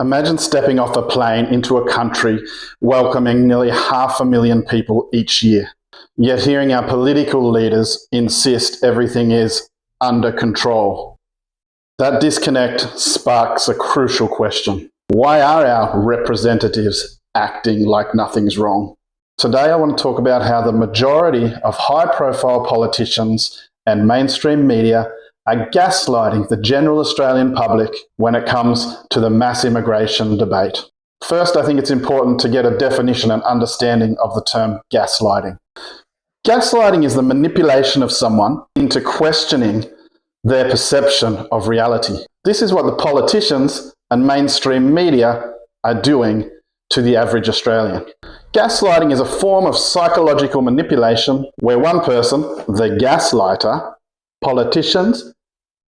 Imagine stepping off a plane into a country welcoming nearly 500,000 people each year, yet hearing our political leaders insist everything is under control. That disconnect sparks a crucial question. Why are our representatives acting like nothing's wrong? Today I want to talk about how the majority of high-profile politicians and mainstream media are gaslighting the general Australian public when it comes to the mass immigration debate. First, I think it's important to get a definition and understanding of the term gaslighting. Gaslighting is the manipulation of someone into questioning their perception of reality. This is what the politicians and mainstream media are doing to the average Australian. Gaslighting is a form of psychological manipulation where one person, the gaslighter, politicians,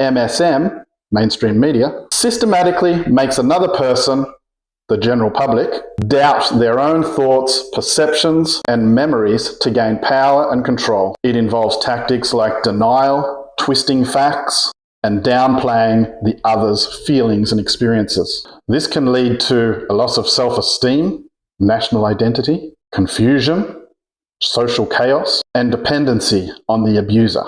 MSM, mainstream media, systematically makes another person, the general public, doubt their own thoughts, perceptions, and memories to gain power and control. It involves tactics like denial, twisting facts, and downplaying the other's feelings and experiences. This can lead to a loss of self-esteem, national identity, confusion, social chaos, and dependency on the abuser,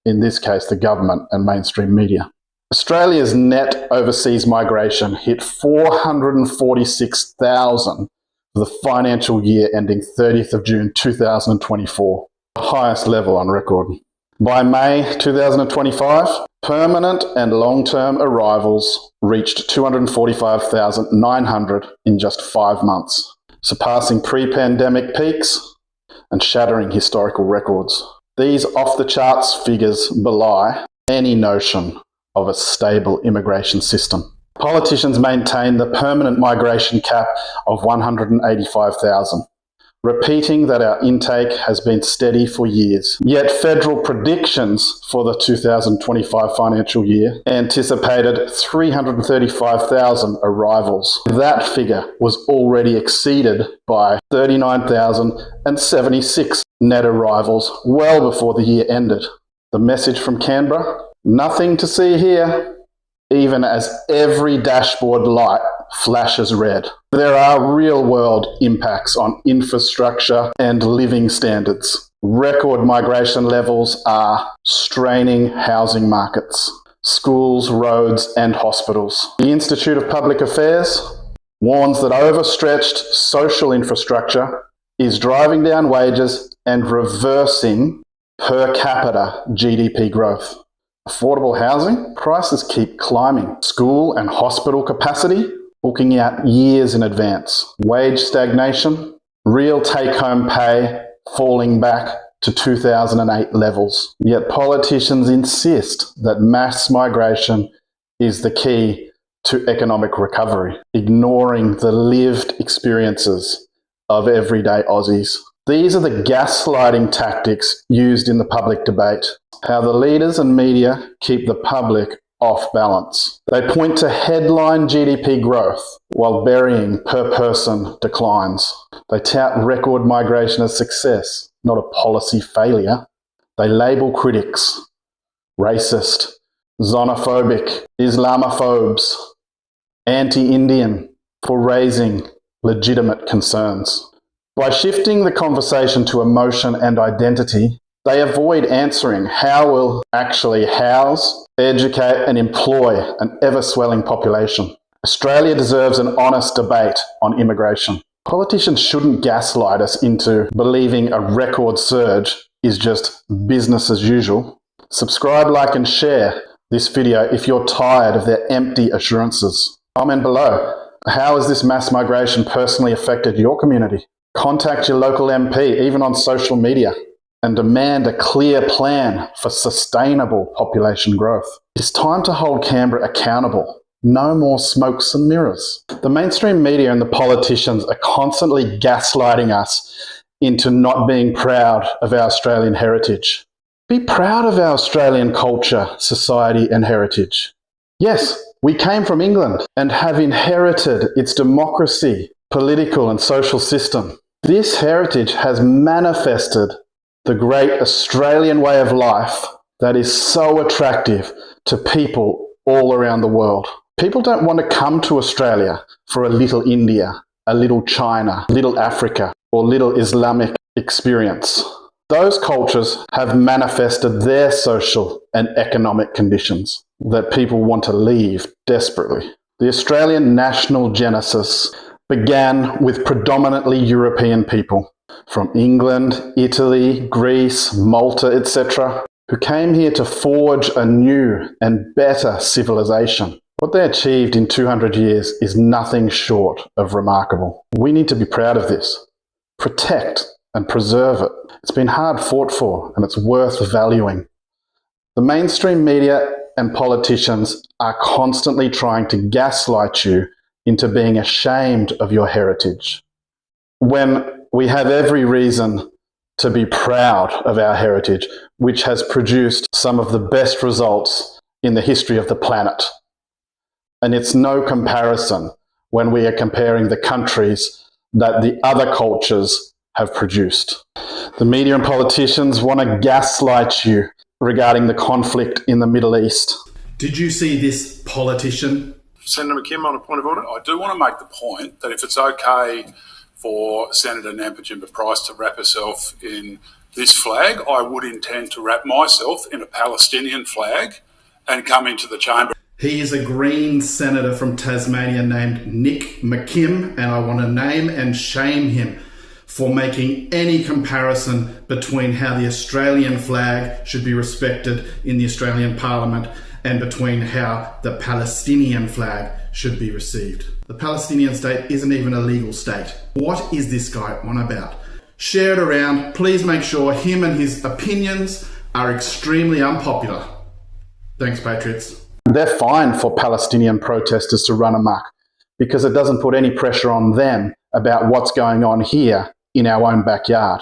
in this case the government and mainstream media. Australia's net overseas migration hit 446,000 for the financial year ending 30th of June 2024, the highest level on record. By May 2025, permanent and long-term arrivals reached 245,900 in just 5 months, surpassing pre-pandemic peaks and shattering historical records. These off-the-charts figures belie any notion of a stable immigration system. Politicians maintain the permanent migration cap of 185,000, repeating that our intake has been steady for years. Yet federal predictions for the 2025 financial year anticipated 335,000 arrivals. That figure was already exceeded by 39,076 net arrivals well before the year ended. The message from Canberra? Nothing to see here, even as every dashboard light flashes red. There are real-world impacts on infrastructure and living standards. Record migration levels are straining housing markets, schools, roads, and hospitals. The Institute of Public Affairs warns that overstretched social infrastructure is driving down wages and reversing per capita GDP growth. Affordable housing prices keep climbing. School and hospital capacity booking out years in advance. Wage stagnation, real take-home pay falling back to 2008 levels. Yet politicians insist that mass migration is the key to economic recovery, ignoring the lived experiences of everyday Aussies. These are the gaslighting tactics used in the public debate, how the leaders and media keep the public off balance. They point to headline GDP growth while burying per person declines. They tout record migration as success, not a policy failure. They label critics racist, xenophobic, Islamophobes, anti-Indian for raising legitimate concerns. By shifting the conversation to emotion and identity, they avoid answering how we'll actually house, educate and employ an ever-swelling population. Australia deserves an honest debate on immigration. Politicians shouldn't gaslight us into believing a record surge is just business as usual. Subscribe, like and share this video if you're tired of their empty assurances. Comment below. How has this mass migration personally affected your community? Contact your local MP, even on social media, and demand a clear plan for sustainable population growth. It's time to hold Canberra accountable. No more smokes and mirrors. The mainstream media and the politicians are constantly gaslighting us into not being proud of our Australian heritage. Be proud of our Australian culture, society and heritage. Yes, we came from England and have inherited its democracy, political and social system. This heritage has manifested the great Australian way of life that is so attractive to people all around the world. People don't want to come to Australia for a little India, a little China, little Africa, or little Islamic experience. Those cultures have manifested their social and economic conditions that people want to leave desperately. The Australian national genesis began with predominantly European people from England, Italy, Greece, Malta, etc., who came here to forge a new and better civilization. What they achieved in 200 years is nothing short of remarkable. We need to be proud of this, protect and preserve it. It's been hard fought for, and it's worth valuing. The mainstream media and politicians are constantly trying to gaslight you into being ashamed of your heritage, when we have every reason to be proud of our heritage, which has produced some of the best results in the history of the planet. And it's no comparison when we are comparing the countries that the other cultures have produced. The media and politicians want to gaslight you regarding the conflict in the Middle East. Did you see this politician? Senator McKim, on a point of order, I do want to make the point that if it's okay for Senator Nampijinpa Price to wrap herself in this flag, I would intend to wrap myself in a Palestinian flag and come into the chamber. He is a Green senator from Tasmania named Nick McKim, and I want to name and shame him for making any comparison between how the Australian flag should be respected in the Australian Parliament and between how the Palestinian flag should be received. The Palestinian state isn't even a legal state. What is this guy on about? Share it around. Please make sure him and his opinions are extremely unpopular. Thanks, Patriots. They're fine for Palestinian protesters to run amok because it doesn't put any pressure on them about what's going on here in our own backyard.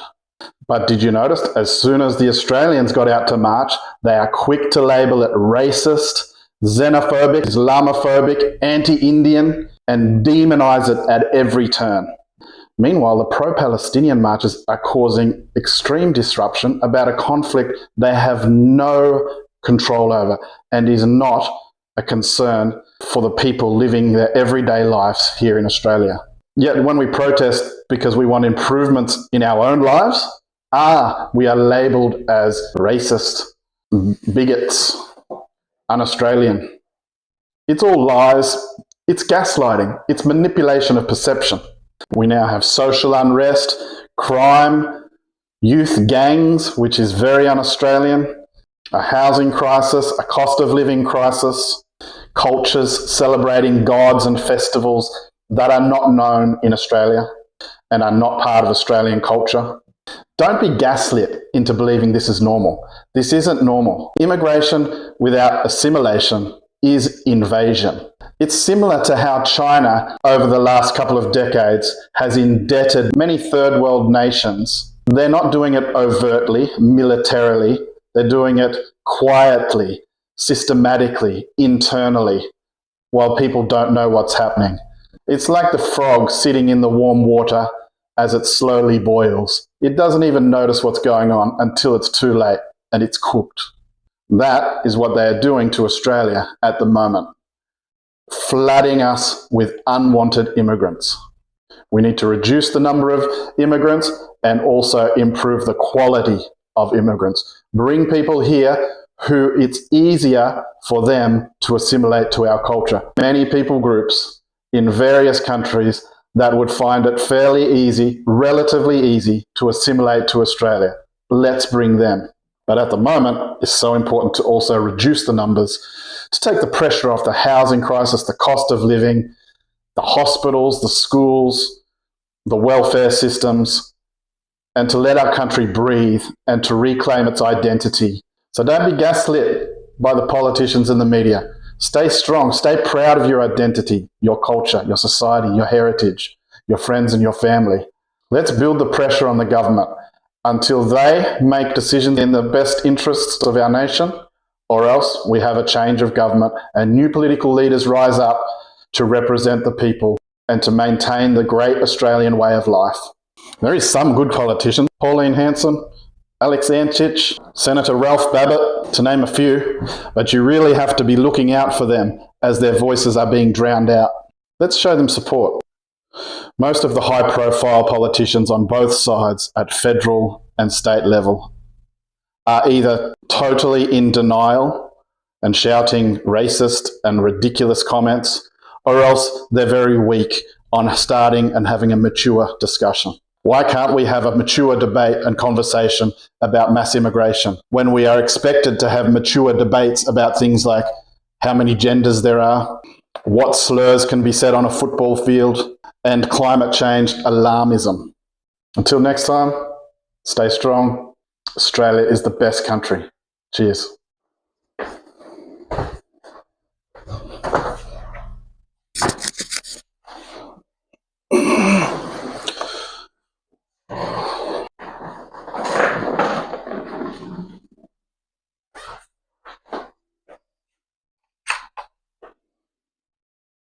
But did you notice, as soon as the Australians got out to march, they are quick to label it racist, xenophobic, Islamophobic, anti-Indian, and demonize it at every turn. Meanwhile, the pro-Palestinian marches are causing extreme disruption about a conflict they have no control over and is not a concern for the people living their everyday lives here in Australia. Yet when we protest because we want improvements in our own lives, we are labelled as racist, bigots, un-Australian. It's all lies. It's gaslighting. It's manipulation of perception. We now have social unrest, crime, youth gangs, which is very un-Australian, a housing crisis, a cost of living crisis, cultures celebrating gods and festivals that are not known in Australia and are not part of Australian culture. Don't be gaslit into believing this is normal. This isn't normal. Immigration without assimilation is invasion. It's similar to how China, over the last couple of decades, has indebted many third world nations. They're not doing it overtly, militarily. They're doing it quietly, systematically, internally, while people don't know what's happening. It's like the frog sitting in the warm water as it slowly boils. It doesn't even notice what's going on until it's too late and it's cooked. That is what they are doing to Australia at the moment, flooding us with unwanted immigrants. We need to reduce the number of immigrants and also improve the quality of immigrants. Bring people here who it's easier for them to assimilate to our culture. Many people groups in various countries that would find it fairly easy, relatively easy, to assimilate to Australia. Let's bring them. But at the moment, it's so important to also reduce the numbers, to take the pressure off the housing crisis, the cost of living, the hospitals, the schools, the welfare systems, and to let our country breathe and to reclaim its identity. So don't be gaslit by the politicians and the media. Stay strong, stay proud of your identity, your culture, your society, your heritage, your friends and your family. Let's build the pressure on the government until they make decisions in the best interests of our nation, or else we have a change of government and new political leaders rise up to represent the people and to maintain the great Australian way of life. There is some good politicians, Pauline Hanson, Alex Anchich, Senator Ralph Babbitt, to name a few, but you really have to be looking out for them as their voices are being drowned out. Let's show them support. Most of the high-profile politicians on both sides at federal and state level are either totally in denial and shouting racist and ridiculous comments, or else they're very weak on starting and having a mature discussion. Why can't we have a mature debate and conversation about mass immigration when we are expected to have mature debates about things like how many genders there are, what slurs can be said on a football field, and climate change alarmism? Until next time, stay strong. Australia is the best country. Cheers.